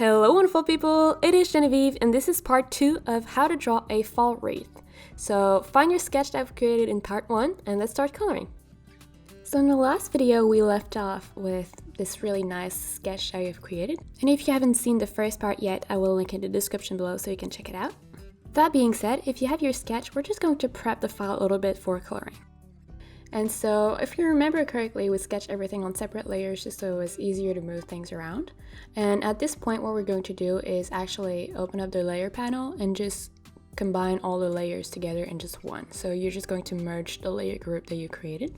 Hello wonderful people, it is Genevieve and this is part 2 of how to draw a fall wreath. So find your sketch that I've created in part 1 and let's start coloring. So in the last video we left off with this really nice sketch that I've created. And if you haven't seen the first part yet, I will link in the description below so you can check it out. That being said, if you have your sketch, we're just going to prep the file a little bit for coloring. And so, if you remember correctly, we sketched everything on separate layers just so it was easier to move things around. And at this point, what we're going to do is actually open up the layer panel and just combine all the layers together in just one. So you're just going to merge the layer group that you created.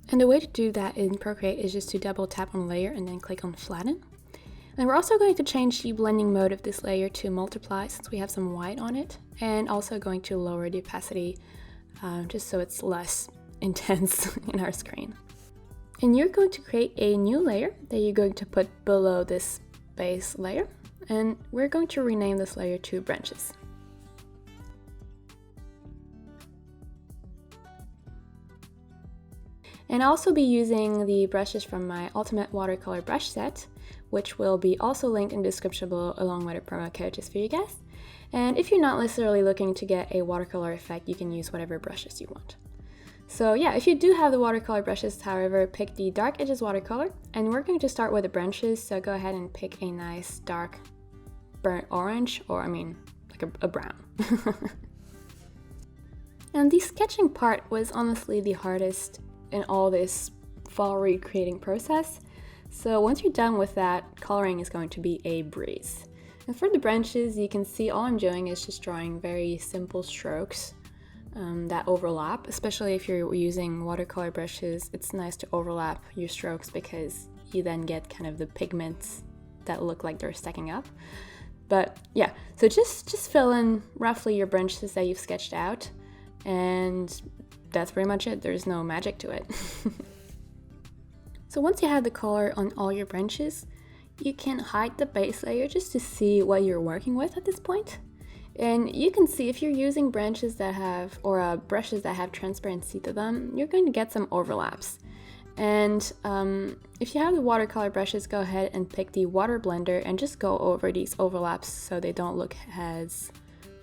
And the way to do that in Procreate is just to double tap on layer and then click on flatten. And we're also going to change the blending mode of this layer to multiply since we have some white on it. And also going to lower the opacity just so it's less intense in our screen. And you're going to create a new layer that you're going to put below this base layer, and we're going to rename this layer to branches. And I'll also be using the brushes from my Ultimate Watercolor brush set, which will be also linked in the description below along with a promo code just for you guys. And if you're not necessarily looking to get a watercolor effect, you can use whatever brushes you want. So yeah, if you do have the watercolor brushes, however, pick the Dark Edges watercolor, and we're going to start with the branches, so go ahead and pick a nice dark burnt orange, or I mean, like a brown. And the sketching part was honestly the hardest in all this fall recreating process. So once you're done with that, coloring is going to be a breeze. And for the branches, you can see all I'm doing is just drawing very simple strokes that overlap. Especially if you're using watercolor brushes, it's nice to overlap your strokes because you then get kind of the pigments that look like they're stacking up. But yeah, so just fill in roughly your branches that you've sketched out, and that's pretty much it. There's no magic to it. So once you have the color on all your branches, you can hide the base layer just to see what you're working with at this point. And you can see if you're using branches that have, or brushes that have transparency to them, you're going to get some overlaps. And if you have the watercolor brushes, go ahead and pick the water blender and just go over these overlaps so they don't look as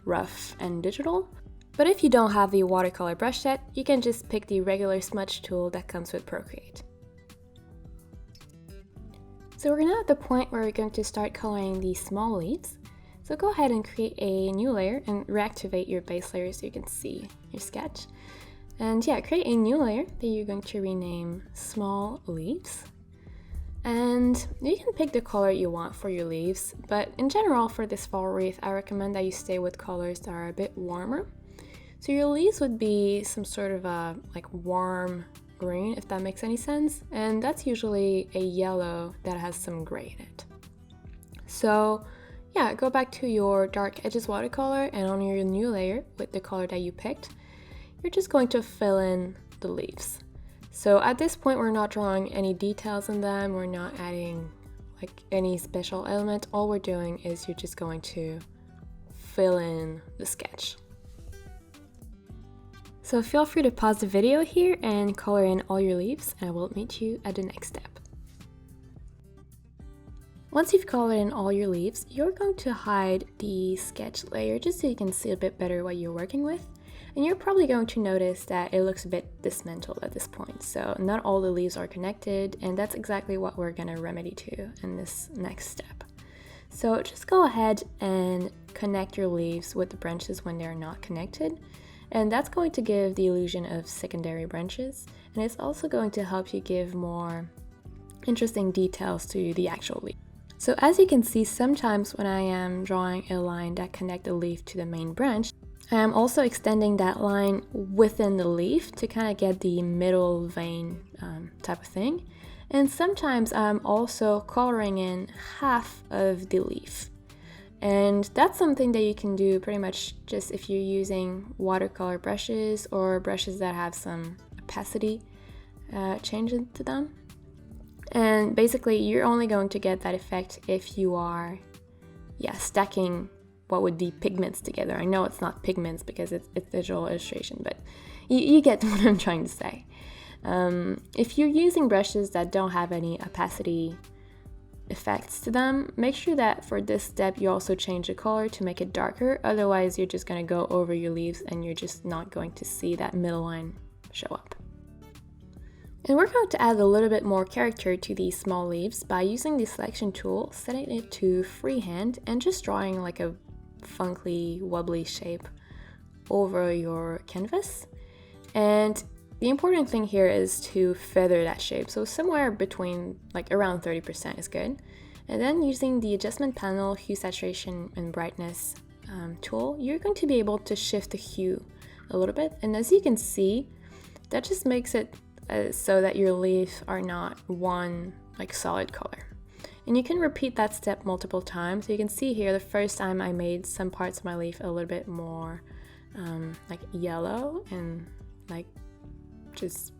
rough and digital. But if you don't have the watercolor brush set, you can just pick the regular smudge tool that comes with Procreate. So we're now at the point where we're going to start coloring the small leaves. So go ahead and create a new layer and reactivate your base layer so you can see your sketch. And yeah, create a new layer that you're going to rename Small Leaves. And you can pick the color you want for your leaves, but in general for this fall wreath, I recommend that you stay with colors that are a bit warmer. So your leaves would be some sort of a like warm green, if that makes any sense. And that's usually a yellow that has some gray in it. So yeah, go back to your Dark Edges watercolor, and on your new layer with the color that you picked, you're just going to fill in the leaves. So at this point, we're not drawing any details in them, we're not adding like any special element. All we're doing is you're just going to fill in the sketch. So feel free to pause the video here and color in all your leaves, and I will meet you at the next step. Once you've colored in all your leaves, you're going to hide the sketch layer just so you can see a bit better what you're working with. And you're probably going to notice that it looks a bit dismantled at this point. So not all the leaves are connected, and that's exactly what we're going to remedy to in this next step. So just go ahead and connect your leaves with the branches when they're not connected. And that's going to give the illusion of secondary branches. And it's also going to help you give more interesting details to the actual leaf. So as you can see, sometimes when I am drawing a line that connects the leaf to the main branch, I am also extending that line within the leaf to kind of get the middle vein type of thing. And sometimes I'm also coloring in half of the leaf. And that's something that you can do pretty much just if you're using watercolor brushes or brushes that have some opacity change into them. And basically, you're only going to get that effect if you are, stacking what would be pigments together. I know it's not pigments because it's digital illustration, but you get what I'm trying to say. If you're using brushes that don't have any opacity effects to them, make sure that for this step you also change the color to make it darker, otherwise you're just going to go over your leaves and you're just not going to see that middle line show up. And we're going to add a little bit more character to these small leaves by using the selection tool, setting it to freehand, and just drawing like a funky wobbly shape over your canvas. And the important thing here is to feather that shape, so somewhere between like around 30% is good. And then using the adjustment panel, hue, saturation, and brightness tool, you're going to be able to shift the hue a little bit, and as you can see, that just makes it so that your leaves are not one like solid color. And you can repeat that step multiple times. So you can see here the first time I made some parts of my leaf a little bit more like yellow and like just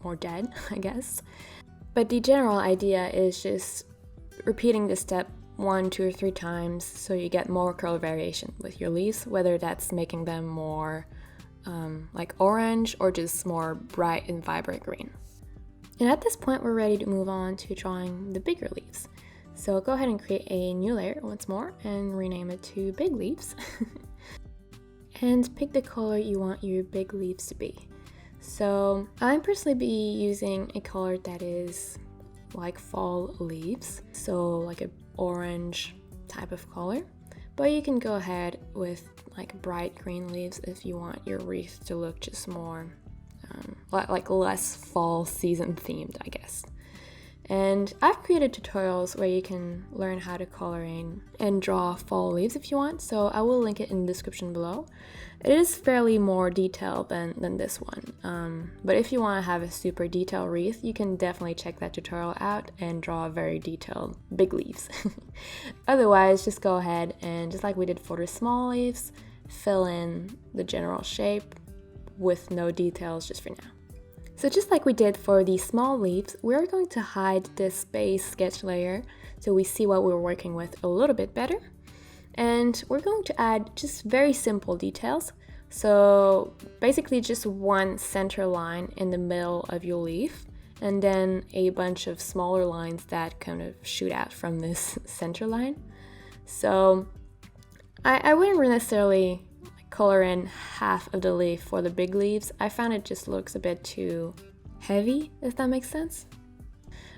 more dead, I guess. But the general idea is just repeating this step 1, 2, or 3 times so you get more color variation with your leaves, whether that's making them more like orange or just more bright and vibrant green. And at this point we're ready to move on to drawing the bigger leaves. So go ahead and create a new layer once more and rename it to big leaves. And pick the color you want your big leaves to be. So I'm personally be using a color that is like fall leaves, so like an orange type of color. But you can go ahead with like bright green leaves if you want your wreath to look just more like less fall season themed, I guess. And I've created tutorials where you can learn how to color in and draw fall leaves if you want, so I will link it in the description below. It is fairly more detailed than this one, but if you want to have a super detailed wreath, you can definitely check that tutorial out and draw very detailed big leaves. Otherwise, just go ahead and, just like we did for the small leaves, fill in the general shape with no details just for now. So just like we did for the small leaves, we're going to hide this base sketch layer so we see what we're working with a little bit better. And we're going to add just very simple details. So basically just one center line in the middle of your leaf, and then a bunch of smaller lines that kind of shoot out from this center line. So I wouldn't necessarily color in half of the leaf for the big leaves. I found it just looks a bit too heavy, if that makes sense.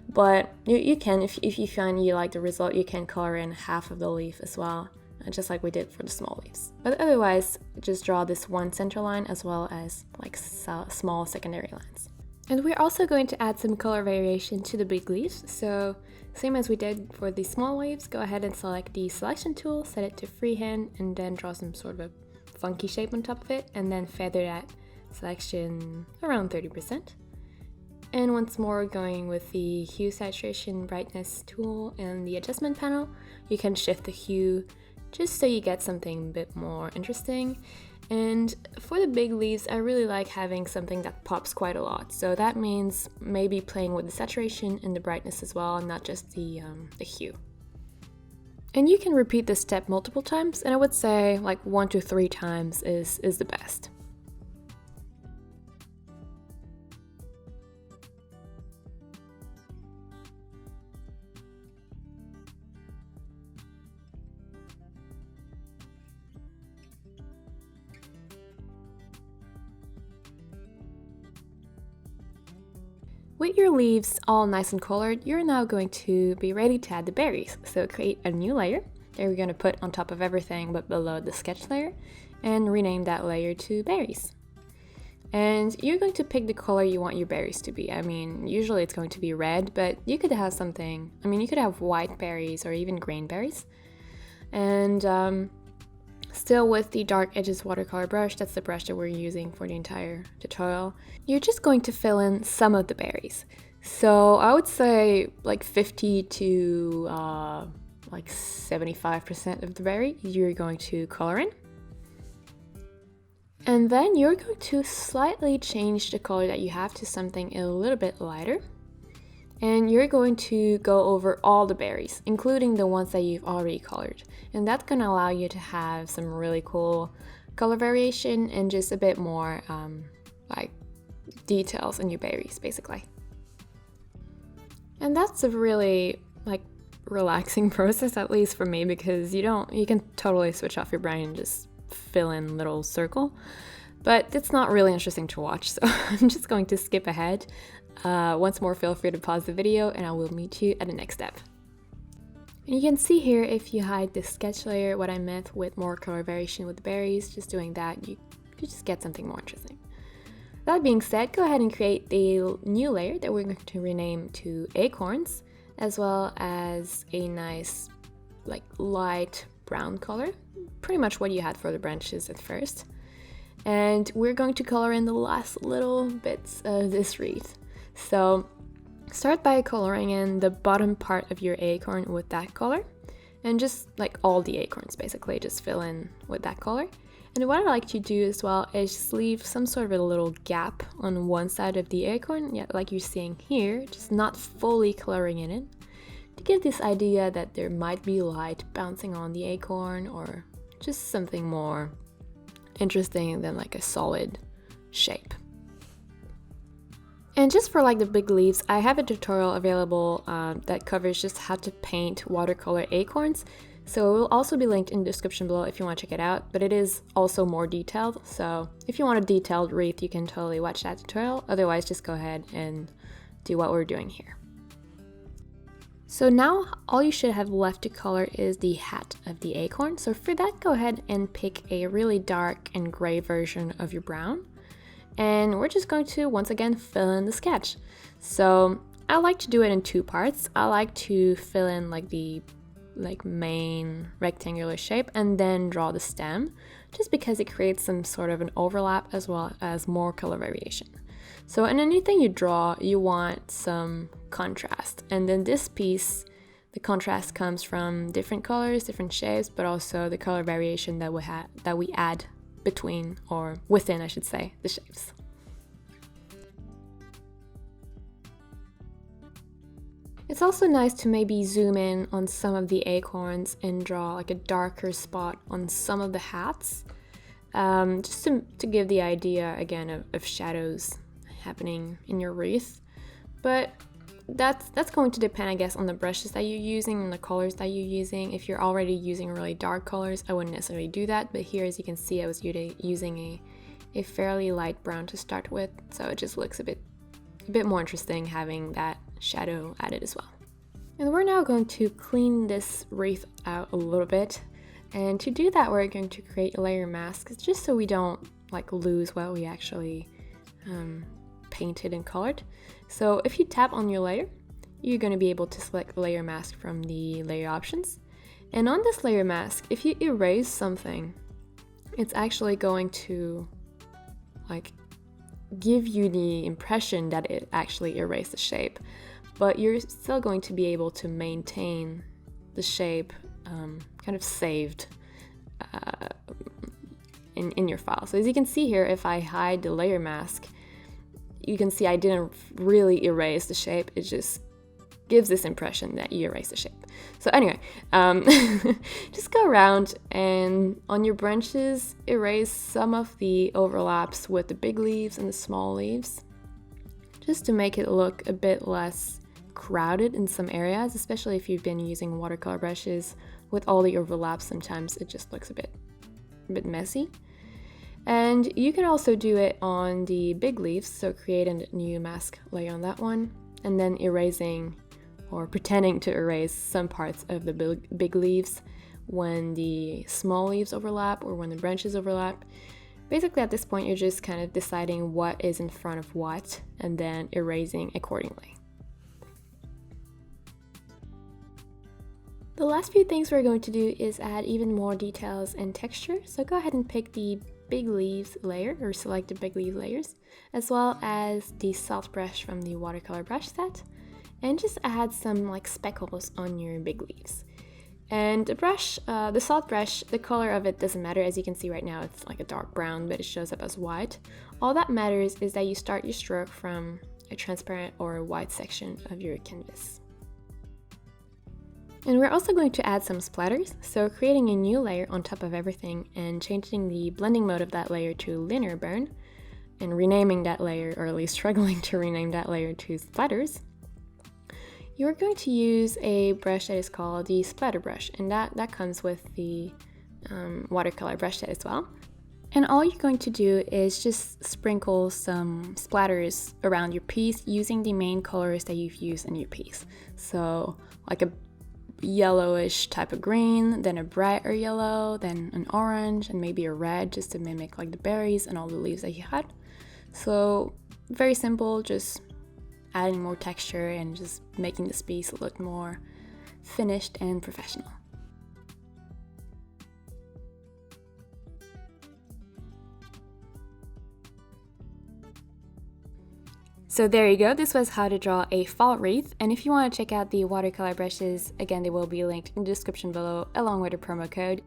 But you can, if you find you like the result, you can color in half of the leaf as well, just like we did for the small leaves. But otherwise, just draw this one center line as well as like small secondary lines. And we're also going to add some color variation to the big leaves. So same as we did for the small leaves, go ahead and select the selection tool, set it to freehand, and then draw some sort of a funky shape on top of it, and then feather that selection around 30%. And once more, going with the hue, saturation, brightness tool and the adjustment panel, you can shift the hue just so you get something a bit more interesting. And for the big leaves, I really like having something that pops quite a lot, so that means maybe playing with the saturation and the brightness as well, and not just the hue. And you can repeat this step multiple times, and I would say like 1 to 3 times is the best. With your leaves all nice and colored, you're now going to be ready to add the berries. So create a new layer that we're going to put on top of everything but below the sketch layer, and rename that layer to berries. And you're going to pick the color you want your berries to be. I mean, usually it's going to be red, but you could have something, you could have white berries or even green berries. And still with the dark edges watercolor brush, that's the brush that we're using for the entire tutorial, you're just going to fill in some of the berries. So I would say like 50 to like 75% of the berry you're going to color in. And then you're going to slightly change the color that you have to something a little bit lighter. And you're going to go over all the berries, including the ones that you've already colored. And that's going to allow you to have some really cool color variation and just a bit more like details in your berries, basically. And that's a really like relaxing process, at least for me, because you can totally switch off your brain and just fill in little circle. But it's not really interesting to watch, so I'm just going to skip ahead. Once more, feel free to pause the video and I will meet you at the next step. And you can see here, if you hide the sketch layer, what I meant with more color variation with berries, just doing that, you just get something more interesting. That being said, go ahead and create the new layer that we're going to rename to acorns, as well as a nice like light brown color, pretty much what you had for the branches at first. And we're going to color in the last little bits of this wreath. So start by coloring in the bottom part of your acorn with that color, and just like all the acorns basically, just fill in with that color. And what I like to do as well is just leave some sort of a little gap on one side of the acorn, yeah, like you're seeing here, just not fully coloring it in, to give this idea that there might be light bouncing on the acorn, or just something more interesting than like a solid shape. And just for like the big leaves, I have a tutorial available that covers just how to paint watercolor acorns. So it will also be linked in the description below if you want to check it out, but it is also more detailed. So if you want a detailed wreath, you can totally watch that tutorial. Otherwise, just go ahead and do what we're doing here. So now all you should have left to color is the hat of the acorn. So for that, go ahead and pick a really dark and gray version of your brown. And we're just going to, once again, fill in the sketch. So I like to do it in two parts. I like to fill in like the main rectangular shape and then draw the stem, just because it creates some sort of an overlap as well as more color variation. So in anything you draw, you want some contrast. And then this piece, the contrast comes from different colors, different shapes, but also the color variation that we add between, or within, I should say, the shapes. It's also nice to maybe zoom in on some of the acorns and draw like a darker spot on some of the hats, just to give the idea again of shadows happening in your wreath. But that's going to depend, I guess, on the brushes that you're using and the colors that you're using. If you're already using really dark colors, I wouldn't necessarily do that, but here, as you can see, I was using a fairly light brown to start with, so it just looks a bit more interesting having that shadow added as well. And we're now going to clean this wreath out a little bit, and to do that we're going to create a layer mask, just so we don't like lose what we actually painted and colored. So if you tap on your layer, you're going to be able to select layer mask from the layer options, and on this layer mask, if you erase something, it's actually going to like give you the impression that it actually erased the shape, but you're still going to be able to maintain the shape kind of saved in your file. So as you can see here, if I hide the layer mask, you can see I didn't really erase the shape, it just gives this impression that you erased the shape. So anyway, just go around and on your branches, erase some of the overlaps with the big leaves and the small leaves, just to make it look a bit less crowded in some areas, especially if you've been using watercolor brushes. With all the overlaps, sometimes it just looks a bit messy. And you can also do it on the big leaves, so create a new mask layer on that one, and then erasing or pretending to erase some parts of the big leaves when the small leaves overlap or when the branches overlap. Basically at this point you're just kind of deciding what is in front of what and then erasing accordingly. The last few things we're going to do is add even more details and texture, so go ahead and pick the big leaves layer, or select the big leaf layers, as well as the soft brush from the watercolor brush set, and just add some like speckles on your big leaves. And the brush, the soft brush, the color of it doesn't matter. As you can see right now, it's like a dark brown, but it shows up as white. All that matters is that you start your stroke from a transparent or a white section of your canvas. And we're also going to add some splatters, so creating a new layer on top of everything and changing the blending mode of that layer to linear burn, and renaming that layer, or at least struggling to rename that layer, to splatters. you're going to use a brush that is called the splatter brush, and that comes with the watercolor brush set as well. And all you're going to do is just sprinkle some splatters around your piece using the main colors that you've used in your piece. So like a yellowish type of green, then a brighter yellow, then an orange, and maybe a red, just to mimic like the berries and all the leaves that you had. So very simple, just adding more texture and just making this piece look more finished and professional. So there you go, this was how to draw a fall wreath, and if you want to check out the watercolor brushes, again they will be linked in the description below along with a promo code.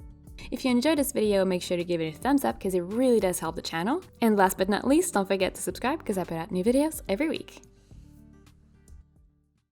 If you enjoyed this video, make sure to give it a thumbs up because it really does help the channel. And last but not least, don't forget to subscribe because I put out new videos every week.